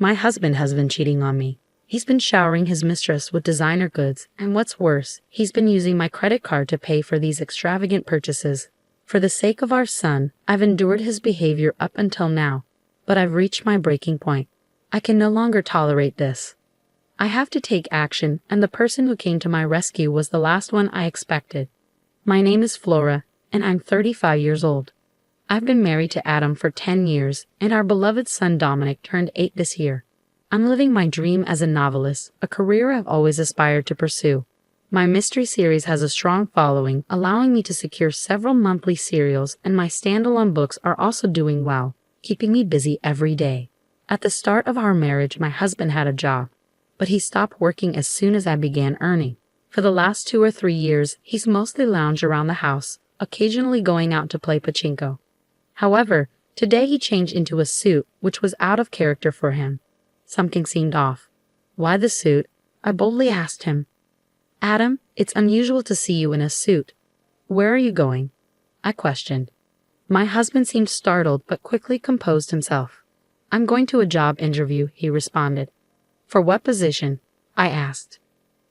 My husband has been cheating on me. He's been showering his mistress with designer goods, and what's worse, he's been using my credit card to pay for these extravagant purchases. For the sake of our son, I've endured his behavior up until now, but I've reached my breaking point. I can no longer tolerate this. I have to take action, and the person who came to my rescue was the last one I expected. My name is Flora, and I'm 35 years old. I've been married to Adam for 10 years, and our beloved son Dominic turned 8 this year. I'm living my dream as a novelist, a career I've always aspired to pursue. My mystery series has a strong following, allowing me to secure several monthly serials, and my standalone books are also doing well, keeping me busy every day. At the start of our marriage, my husband had a job, but he stopped working as soon as I began earning. For the last 2 or 3 years, he's mostly lounged around the house, occasionally going out to play pachinko. However, today he changed into a suit, which was out of character for him. Something seemed off. Why the suit? I boldly asked him. Adam, it's unusual to see you in a suit. Where are you going? I questioned. My husband seemed startled but quickly composed himself. I'm going to a job interview, he responded. For what position? I asked.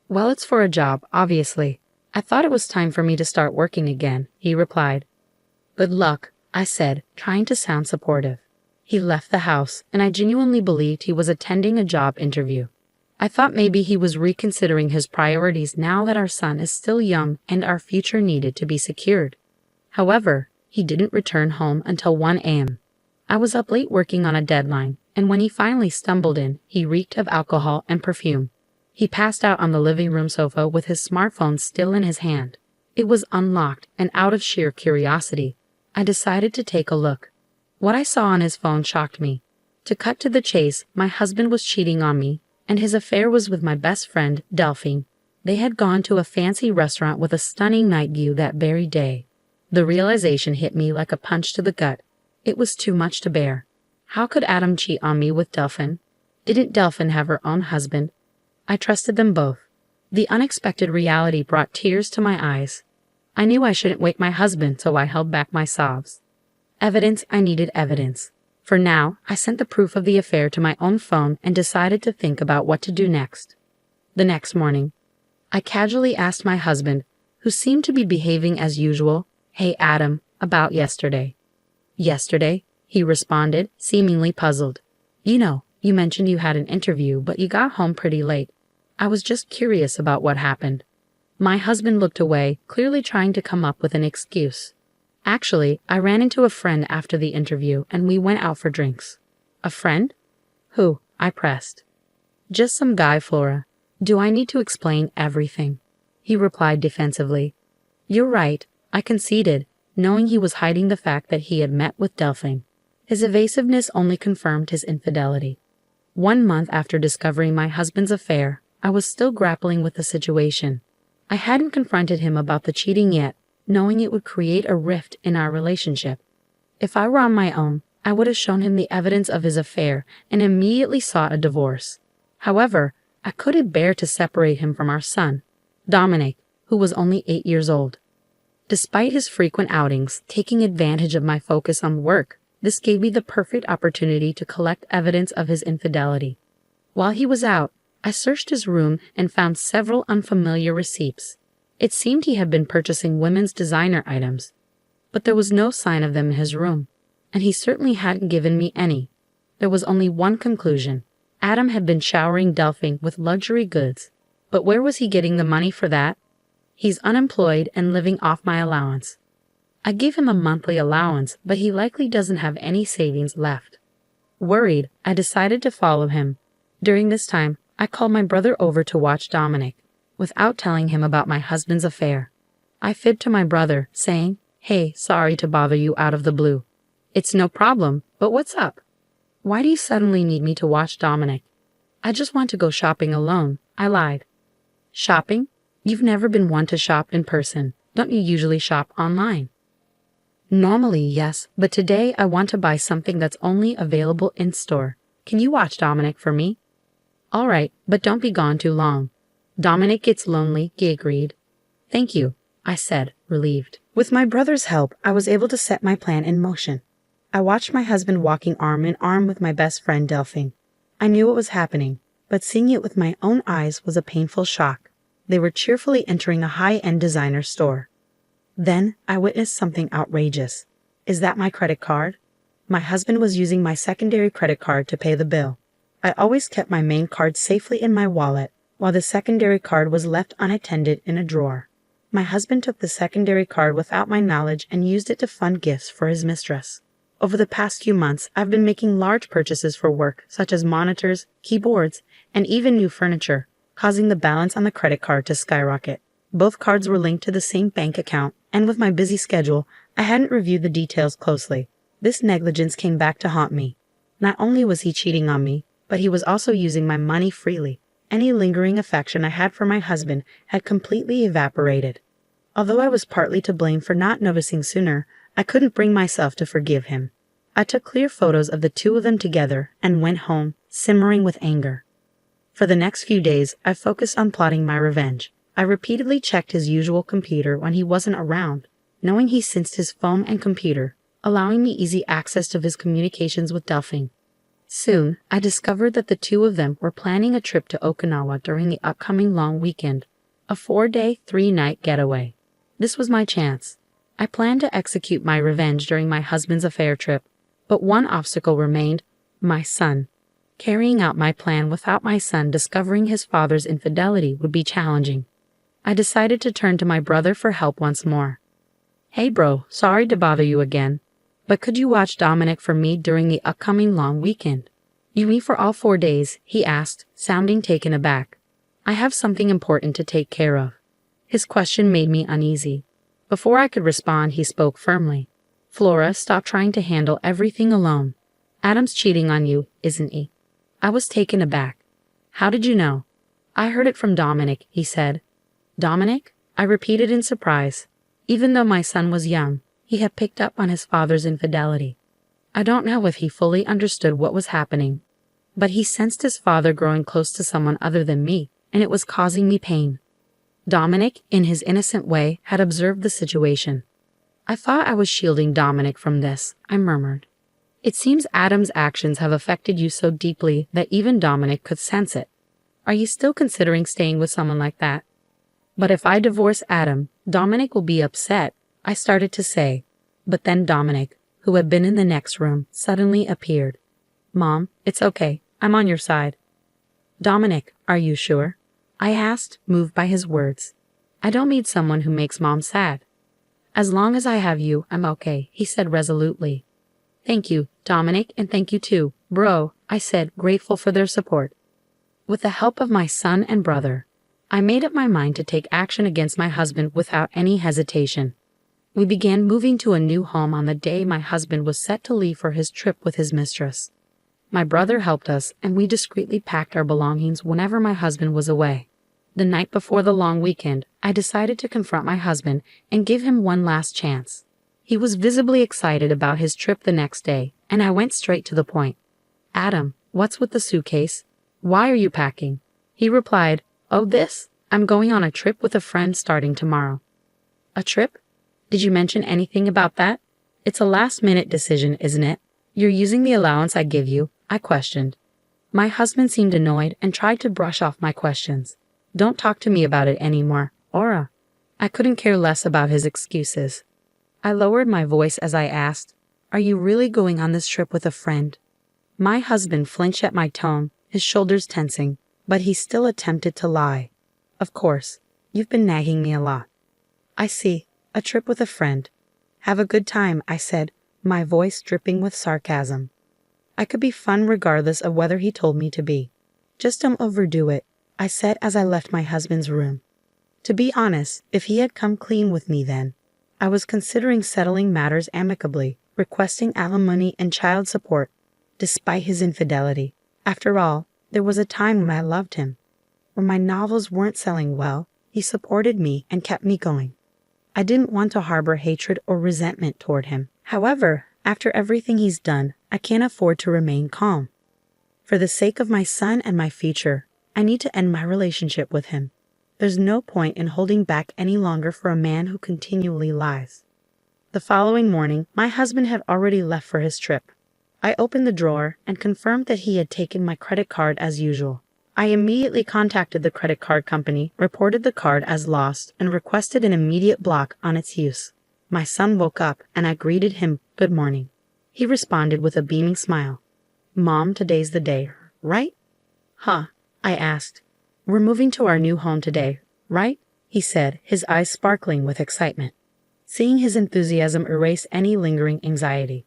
Well, it's for a job, obviously. I thought it was time for me to start working again, he replied. Good luck, I said, trying to sound supportive. He left the house, and I genuinely believed he was attending a job interview. I thought maybe he was reconsidering his priorities now that our son is still young and our future needed to be secured. However, he didn't return home until 1 a.m. I was up late working on a deadline, and when he finally stumbled in, he reeked of alcohol and perfume. He passed out on the living room sofa with his smartphone still in his hand. It was unlocked, and out of sheer curiosity, I decided to take a look. What I saw on his phone shocked me. To cut to the chase, my husband was cheating on me, and his affair was with my best friend, Delphine. They had gone to a fancy restaurant with a stunning night view that very day. The realization hit me like a punch to the gut. It was too much to bear. How could Adam cheat on me with Delphine? Didn't Delphine have her own husband? I trusted them both. The unexpected reality brought tears to my eyes. I knew I shouldn't wake my husband, so I held back my sobs. Evidence, I needed evidence. For now, I sent the proof of the affair to my own phone and decided to think about what to do next. The next morning, I casually asked my husband, who seemed to be behaving as usual, "Hey Adam, about yesterday." "Yesterday?" he responded, seemingly puzzled. You mentioned you had an interview, but you got home pretty late. I was just curious about what happened." My husband looked away, clearly trying to come up with an excuse. "Actually, I ran into a friend after the interview, and we went out for drinks." "A friend? Who?" I pressed. "Just some guy, Flora. Do I need to explain everything?" He replied defensively. "You're right," I conceded, knowing he was hiding the fact that he had met with Delphine. His evasiveness only confirmed his infidelity. 1 month after discovering my husband's affair, I was still grappling with the situation. I hadn't confronted him about the cheating yet, knowing it would create a rift in our relationship. If I were on my own, I would have shown him the evidence of his affair and immediately sought a divorce. However, I couldn't bear to separate him from our son, Dominic, who was only 8 years old. Despite his frequent outings, taking advantage of my focus on work, this gave me the perfect opportunity to collect evidence of his infidelity. While he was out, I searched his room and found several unfamiliar receipts. It seemed he had been purchasing women's designer items, but there was no sign of them in his room, and he certainly hadn't given me any. There was only one conclusion. Adam had been showering Delphine with luxury goods, but where was he getting the money for that? He's unemployed and living off my allowance. I gave him a monthly allowance, but he likely doesn't have any savings left. Worried, I decided to follow him. During this time, I called my brother over to watch Dominic, without telling him about my husband's affair. I fibbed to my brother, saying, "Hey, sorry to bother you out of the blue." "It's no problem, but what's up? Why do you suddenly need me to watch Dominic?" "I just want to go shopping alone," I lied. "Shopping? You've never been one to shop in person. Don't you usually shop online?" "Normally, yes, but today I want to buy something that's only available in-store. Can you watch Dominic for me?" "All right, but don't be gone too long. Dominic gets lonely," he agreed. "Thank you," I said, relieved. With my brother's help, I was able to set my plan in motion. I watched my husband walking arm in arm with my best friend Delphine. I knew what was happening, but seeing it with my own eyes was a painful shock. They were cheerfully entering a high-end designer store. Then I witnessed something outrageous. Is that my credit card? My husband was using my secondary credit card to pay the bill. I always kept my main card safely in my wallet, while the secondary card was left unattended in a drawer. My husband took the secondary card without my knowledge and used it to fund gifts for his mistress. Over the past few months, I've been making large purchases for work, such as monitors, keyboards, and even new furniture, causing the balance on the credit card to skyrocket. Both cards were linked to the same bank account, and with my busy schedule, I hadn't reviewed the details closely. This negligence came back to haunt me. Not only was he cheating on me, but he was also using my money freely. Any lingering affection I had for my husband had completely evaporated. Although I was partly to blame for not noticing sooner, I couldn't bring myself to forgive him. I took clear photos of the two of them together and went home, simmering with anger. For the next few days, I focused on plotting my revenge. I repeatedly checked his usual computer when he wasn't around, knowing he sensed his phone and computer, allowing me easy access to his communications with Delphine. Soon, I discovered that the two of them were planning a trip to Okinawa during the upcoming long weekend, a 4-day, 3-night getaway. This was my chance. I planned to execute my revenge during my husband's affair trip, but one obstacle remained: my son. Carrying out my plan without my son discovering his father's infidelity would be challenging. I decided to turn to my brother for help once more. "Hey bro, sorry to bother you again, but could you watch Dominic for me during the upcoming long weekend?" "You mean for all 4 days?" he asked, sounding taken aback. "I have something important to take care of." His question made me uneasy. Before I could respond, he spoke firmly. "Flora, stop trying to handle everything alone. Adam's cheating on you, isn't he?" I was taken aback. "How did you know?" "I heard it from Dominic," he said. "Dominic?" I repeated in surprise. Even though my son was young, he had picked up on his father's infidelity. I don't know if he fully understood what was happening, but he sensed his father growing close to someone other than me, and it was causing me pain. Dominic, in his innocent way, had observed the situation. "I thought I was shielding Dominic from this," I murmured. "It seems Adam's actions have affected you so deeply that even Dominic could sense it. Are you still considering staying with someone like that?" "But if I divorce Adam, Dominic will be upset," I started to say. But then Dominic, who had been in the next room, suddenly appeared. "Mom, it's okay. I'm on your side." "Dominic, are you sure?" I asked, moved by his words. "I don't need someone who makes Mom sad." "As long as I have you, I'm okay," he said resolutely. "Thank you, Dominic, and thank you too, bro," I said, grateful for their support. With the help of my son and brother, I made up my mind to take action against my husband without any hesitation. We began moving to a new home on the day my husband was set to leave for his trip with his mistress. My brother helped us, and we discreetly packed our belongings whenever my husband was away. The night before the long weekend, I decided to confront my husband and give him one last chance. He was visibly excited about his trip the next day, and I went straight to the point. "Adam, what's with the suitcase? Why are you packing?" He replied, "Oh, this? I'm going on a trip with a friend starting tomorrow." "A trip? Did you mention anything about that?" "It's a last-minute decision, isn't it? You're using the allowance I give you?" I questioned. My husband seemed annoyed and tried to brush off my questions. "Don't talk to me about it anymore, Aura." I couldn't care less about his excuses. I lowered my voice as I asked, "Are you really going on this trip with a friend?" My husband flinched at my tone, his shoulders tensing, but he still attempted to lie. "Of course, you've been nagging me a lot." "I see, a trip with a friend. Have a good time," I said, my voice dripping with sarcasm. I could be fun regardless of whether he told me to be. "Just don't overdo it," I said as I left my husband's room. To be honest, if he had come clean with me then, I was considering settling matters amicably, requesting alimony and child support, despite his infidelity. After all, there was a time when I loved him. When my novels weren't selling well, he supported me and kept me going. I didn't want to harbor hatred or resentment toward him. However, after everything he's done, I can't afford to remain calm. For the sake of my son and my future, I need to end my relationship with him. There's no point in holding back any longer for a man who continually lies. The following morning, my husband had already left for his trip. I opened the drawer and confirmed that he had taken my credit card as usual. I immediately contacted the credit card company, reported the card as lost, and requested an immediate block on its use. My son woke up and I greeted him, "Good morning." He responded with a beaming smile. "Mom, today's the day, right?" "Huh?" I asked. "We're moving to our new home today, right?" he said, his eyes sparkling with excitement. Seeing his enthusiasm erase any lingering anxiety.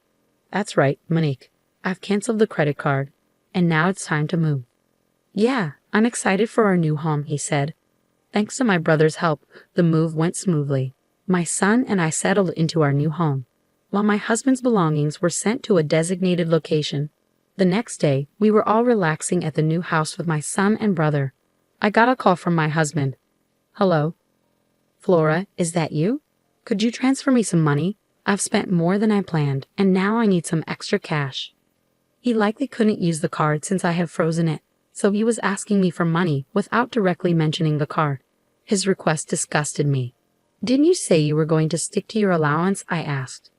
"That's right, Monique. I've canceled the credit card, and now it's time to move." "Yeah, I'm excited for our new home," he said. Thanks to my brother's help, the move went smoothly. My son and I settled into our new home, while my husband's belongings were sent to a designated location. The next day, we were all relaxing at the new house with my son and brother. I got a call from my husband. "Hello? Flora, is that you? Could you transfer me some money? I've spent more than I planned, and now I need some extra cash." He likely couldn't use the card since I had frozen it, so he was asking me for money without directly mentioning the card. His request disgusted me. "Didn't you say you were going to stick to your allowance?" I asked.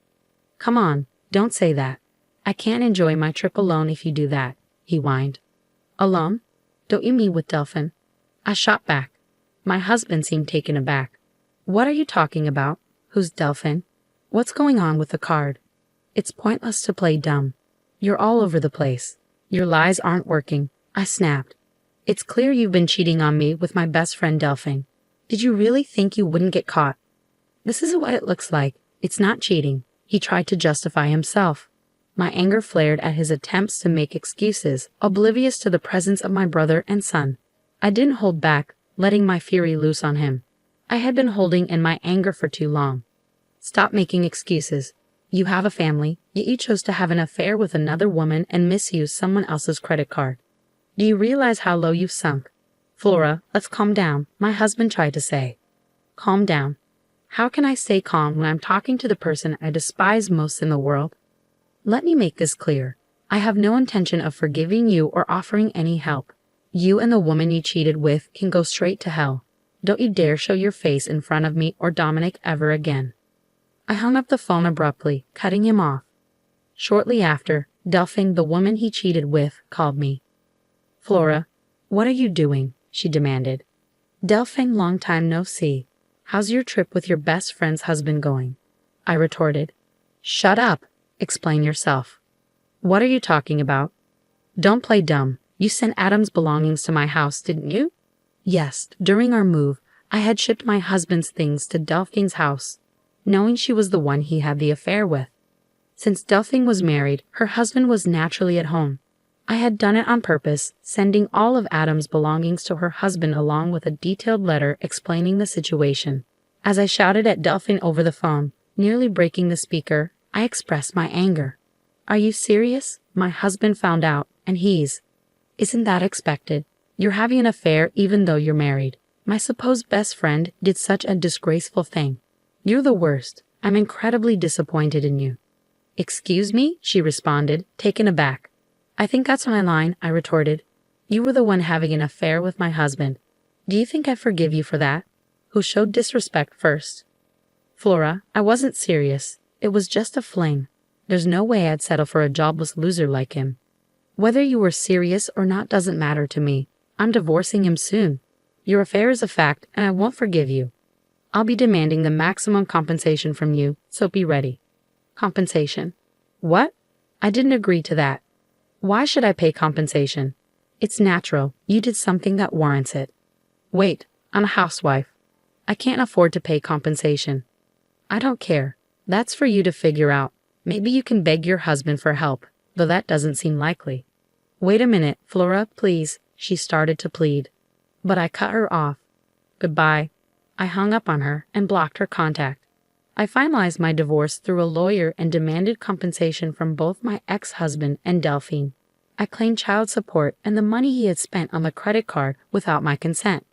"Come on, don't say that. I can't enjoy my trip alone if you do that," he whined. "Alone? Don't you mean with Delphin?" I shot back. My husband seemed taken aback. "What are you talking about? Who's Delphin? What's going on with the card?" "It's pointless to play dumb. You're all over the place. Your lies aren't working," I snapped. "It's clear you've been cheating on me with my best friend Delphin. Did you really think you wouldn't get caught?" "This is what it looks like. It's not cheating," he tried to justify himself. My anger flared at his attempts to make excuses, oblivious to the presence of my brother and son. I didn't hold back, letting my fury loose on him. I had been holding in my anger for too long. "Stop making excuses. You have a family, yet you chose to have an affair with another woman and misuse someone else's credit card. Do you realize how low you've sunk?" "Flora, let's calm down," my husband tried to say. "Calm down? How can I stay calm when I'm talking to the person I despise most in the world? Let me make this clear. I have no intention of forgiving you or offering any help. You and the woman you cheated with can go straight to hell. Don't you dare show your face in front of me or Dominic ever again." I hung up the phone abruptly, cutting him off. Shortly after, Delphine, the woman he cheated with, called me. "Flora, what are you doing?" she demanded. "Delphine, long time no see. How's your trip with your best friend's husband going?" I retorted. "Shut up. Explain yourself." "What are you talking about?" "Don't play dumb. You sent Adam's belongings to my house, didn't you?" "Yes, during our move, I had shipped my husband's things to Delphine's house, knowing she was the one he had the affair with. Since Delphine was married, her husband was naturally at home. I had done it on purpose, sending all of Adam's belongings to her husband along with a detailed letter explaining the situation. As I shouted at Delphine over the phone, nearly breaking the speaker, I expressed my anger. "Are you serious? My husband found out, and Isn't that expected? You're having an affair even though you're married. My supposed best friend did such a disgraceful thing. You're the worst. I'm incredibly disappointed in you." "Excuse me?" she responded, taken aback. "I think that's my line," I retorted. "You were the one having an affair with my husband. Do you think I forgive you for that? Who showed disrespect first?" "Flora, I wasn't serious. It was just a fling. There's no way I'd settle for a jobless loser like him. Whether you were serious or not doesn't matter to me. I'm divorcing him soon. Your affair is a fact, and I won't forgive you. I'll be demanding the maximum compensation from you, so be ready." "Compensation? What? I didn't agree to that. Why should I pay compensation? It's natural. You did something that warrants it." "Wait, I'm a housewife. I can't afford to pay compensation." "I don't care. That's for you to figure out. Maybe you can beg your husband for help, though that doesn't seem likely." "Wait a minute, Flora, please," she started to plead. But I cut her off. "Goodbye." I hung up on her and blocked her contact. I finalized my divorce through a lawyer and demanded compensation from both my ex-husband and Delphine. I claimed child support and the money he had spent on the credit card without my consent.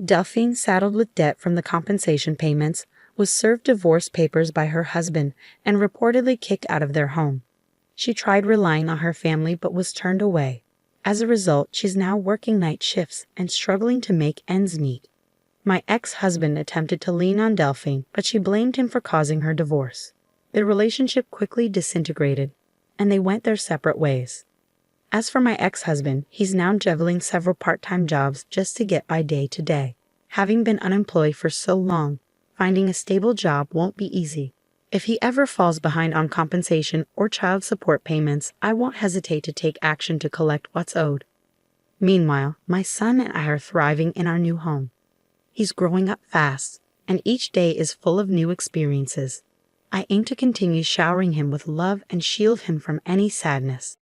Delphine, saddled with debt from the compensation payments, was served divorce papers by her husband and reportedly kicked out of their home. She tried relying on her family but was turned away. As a result, she's now working night shifts and struggling to make ends meet. My ex-husband attempted to lean on Delphine, but she blamed him for causing her divorce. The relationship quickly disintegrated, and they went their separate ways. As for my ex-husband, he's now juggling several part-time jobs just to get by day to day. Having been unemployed for so long, finding a stable job won't be easy. If he ever falls behind on compensation or child support payments, I won't hesitate to take action to collect what's owed. Meanwhile, my son and I are thriving in our new home. He's growing up fast, and each day is full of new experiences. I aim to continue showering him with love and shield him from any sadness.